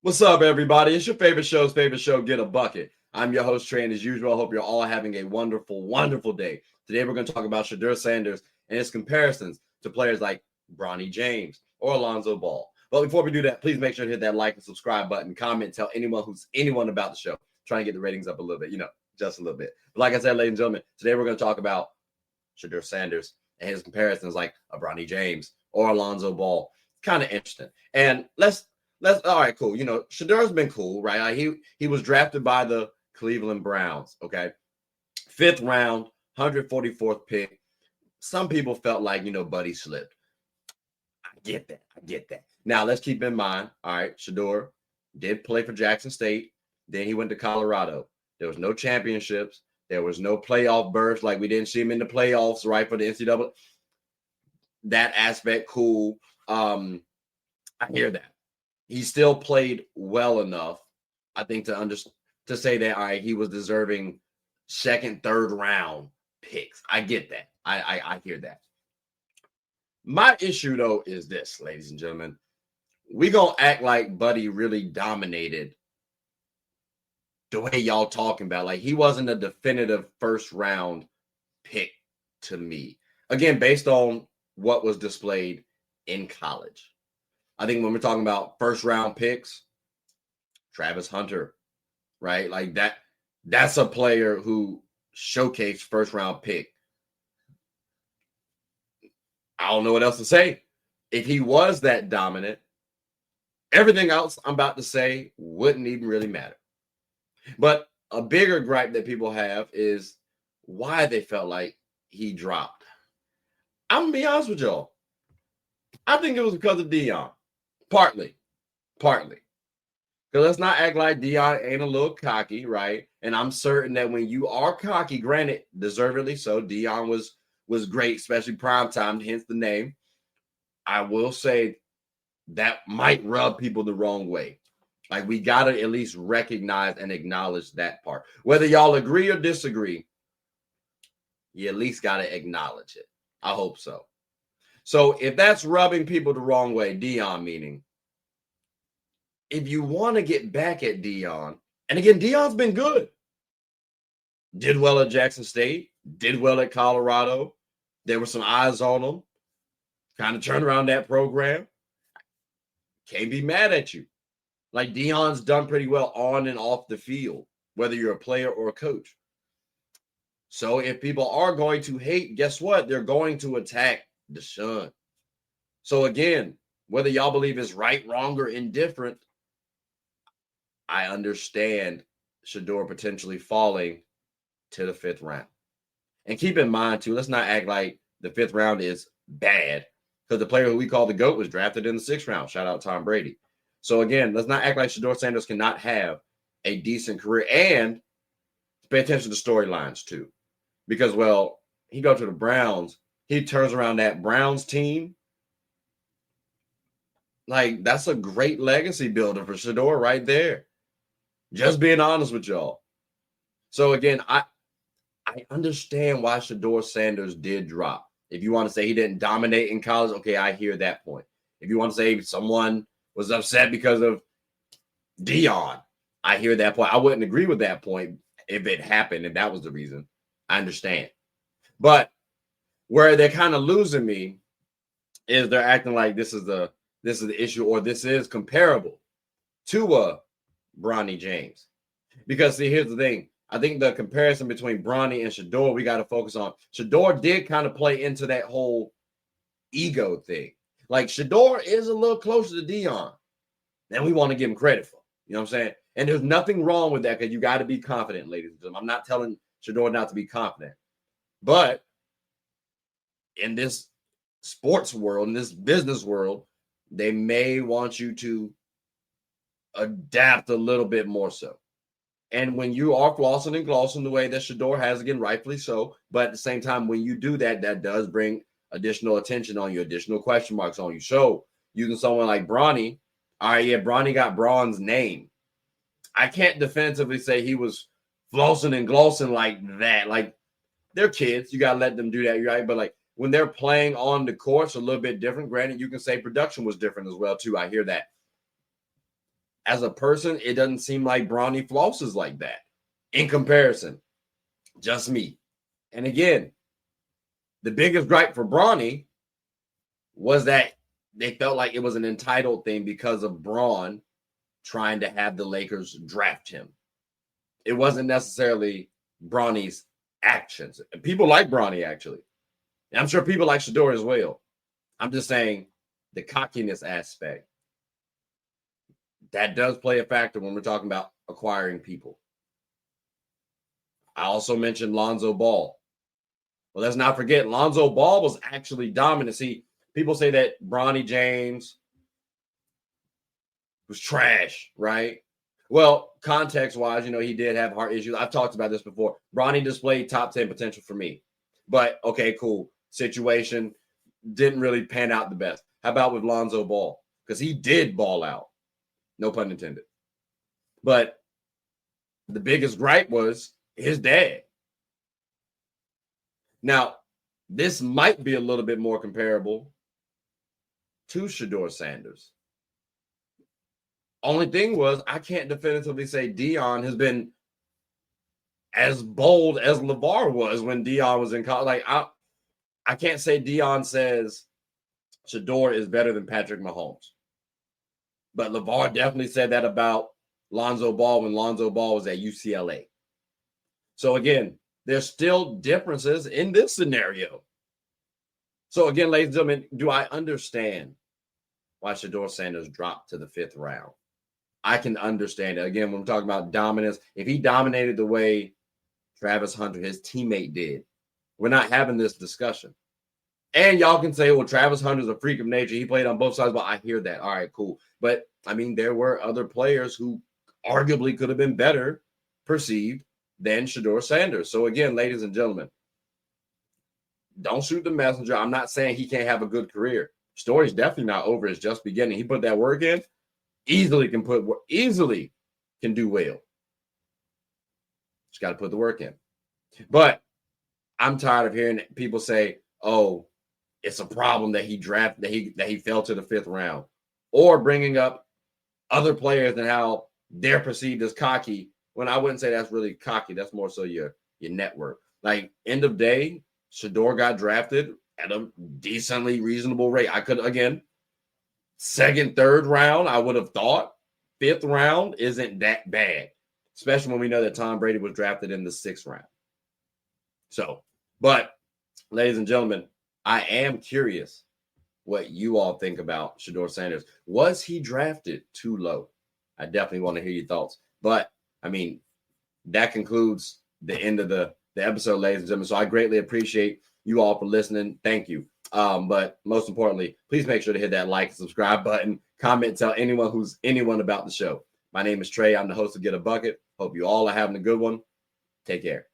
What's up, everybody? It's your favorite show, Get a Bucket. I'm your host, Trey, and as usual, I hope you're all having a wonderful, wonderful day. Today, we're going to talk about Shadur Sanders and his comparisons to players like Bronny James or Alonzo Ball. But before we do that, please make sure to hit that like and subscribe button, comment, tell anyone about the show. Try and get the ratings up a little bit, just a little bit. But like I said, ladies and gentlemen, today we're going to talk about Shadur Sanders and his comparisons like a Bronny James or Alonzo Ball. Kind of interesting. And let's all right, cool. Shedur's been cool, right? He was drafted by the Cleveland Browns, okay? 5th round, 144th pick. Some people felt like, Buddy slipped. I get that. Now, let's keep in mind, all right, Shedeur did play for Jackson State. Then he went to Colorado. There was no championships. There was no playoff berths. Like, we didn't see him in the playoffs, right, for the NCAA. That aspect, cool. I hear that. He still played well enough, I think, to say that, all right, he was deserving 2nd, 3rd round picks. I get that. I hear that. My issue, though, is this, ladies and gentlemen. We gonna act like Buddy really dominated the way y'all talking about. Like, he wasn't a definitive 1st round pick to me. Again, based on what was displayed in college. I think when we're talking about 1st round picks, Travis Hunter, right? Like that's a player who showcased 1st round pick. I don't know what else to say. If he was that dominant, everything else I'm about to say wouldn't even really matter. But a bigger gripe that people have is why they felt like he dropped. I'm going to be honest with y'all. I think it was because of Deion. Partly. Because let's not act like Deion ain't a little cocky, right? And I'm certain that when you are cocky, granted, deservedly so, Deion was great, especially primetime, hence the name. I will say that might rub people the wrong way. Like, we got to at least recognize and acknowledge that part. Whether y'all agree or disagree, you at least got to acknowledge it. I hope so. So if that's rubbing people the wrong way, Deion meaning, if you want to get back at Deion, and again, Deion's been good. Did well at Jackson State, did well at Colorado. There were some eyes on him. Kind of turned around that program. Can't be mad at you. Like, Deion's done pretty well on and off the field, whether you're a player or a coach. So if people are going to hate, guess what? They're going to attack Deshaun. So again, whether y'all believe it's right, wrong, or indifferent, I understand Shedeur potentially falling to the 5th round. And keep in mind, too, let's not act like the 5th round is bad, because the player who we call the GOAT was drafted in the 6th round. Shout out Tom Brady. So again, let's not act like Shadur Sanders cannot have a decent career, and pay attention to storylines, too. Because, well, he goes to the Browns. He turns around that Browns team. Like, that's a great legacy builder for Shedeur right there. Just being honest with y'all. So, again, I understand why Shadur Sanders did drop. If you want to say he didn't dominate in college, okay, I hear that point. If you want to say someone was upset because of Deion, I hear that point. I wouldn't agree with that point if it happened, if that was the reason. I understand. But where they're kind of losing me is they're acting like this is the issue, or this is comparable to a Bronny James. Because, see, here's the thing. I think the comparison between Bronny and Shedeur, we got to focus on. Shedeur did kind of play into that whole ego thing. Like, Shedeur is a little closer to Deion than we want to give him credit for. You know what I'm saying? And there's nothing wrong with that, because you got to be confident, ladies and gentlemen. I'm not telling Shedeur not to be confident. But in this sports world, in this business world, they may want you to adapt a little bit more so. And when you are flossing and glossing the way that Shedeur has, again, rightfully so, but at the same time, when you do that, that does bring additional attention on you, additional question marks on you. So using someone like Bronny, all right, yeah, Bronny got Braun's name. I can't definitively say he was flossing and glossing like that. Like, they're kids. You got to let them do that, right? But, like, when they're playing on the courts, a little bit different. Granted, you can say production was different as well, too. I hear that. as a person, it doesn't seem like Bronny flosses like that in comparison. Just me. And again, the biggest gripe for Bronny was that they felt like it was an entitled thing because of Braun trying to have the Lakers draft him. It wasn't necessarily Bronny's actions. People like Bronny, actually. And I'm sure people like Shedeur as well. I'm just saying the cockiness aspect. That does play a factor when we're talking about acquiring people. I also mentioned Lonzo Ball. Well, let's not forget, Lonzo Ball was actually dominant. See, people say that Bronny James was trash, right? Well, context-wise, he did have heart issues. I've talked about this before. Bronny displayed top 10 potential for me. But, okay, cool. Situation didn't really pan out the best. How about with Lonzo Ball? Because he did ball out. No pun intended. But the biggest gripe was his dad. Now, this might be a little bit more comparable to Shadur Sanders. Only thing was, I can't definitively say Deion has been as bold as LeVar was when Deion was in college. Like, I can't say Deion says Shedeur is better than Patrick Mahomes. But LeVar definitely said that about Lonzo Ball when Lonzo Ball was at UCLA. So again, there's still differences in this scenario. So again, ladies and gentlemen, do I understand why Shadur Sanders dropped to the 5th round? I can understand it. Again, when we're talking about dominance, if he dominated the way Travis Hunter, his teammate, did, we're not having this discussion. And y'all can say, well, Travis Hunter's a freak of nature. He played on both sides. Well, I hear that. All right, cool. But, I mean, there were other players who arguably could have been better perceived than Shadur Sanders. So, again, ladies and gentlemen, don't shoot the messenger. I'm not saying he can't have a good career. Story's definitely not over. It's just beginning. He put that work in. Easily can do well. Just got to put the work in. But I'm tired of hearing people say, "Oh, it's a problem that he fell to the 5th round," or bringing up other players and how they're perceived as cocky. When I wouldn't say that's really cocky. That's more so your network. Like, end of day, Shedeur got drafted at a decently reasonable rate. I could, again, 2nd, 3rd round, I would have thought. 5th round isn't that bad, especially when we know that Tom Brady was drafted in the 6th round. So, but ladies and gentlemen, I am curious what you all think about Shadur Sanders. Was he drafted too low? I definitely want to hear your thoughts. But, I mean, that concludes the end of the episode, ladies and gentlemen. So I greatly appreciate you all for listening. Thank you. But most importantly, please make sure to hit that like and subscribe button, comment, tell anyone about the show. My name is Trey. I'm the host of Get a Bucket. Hope you all are having a good one. Take care.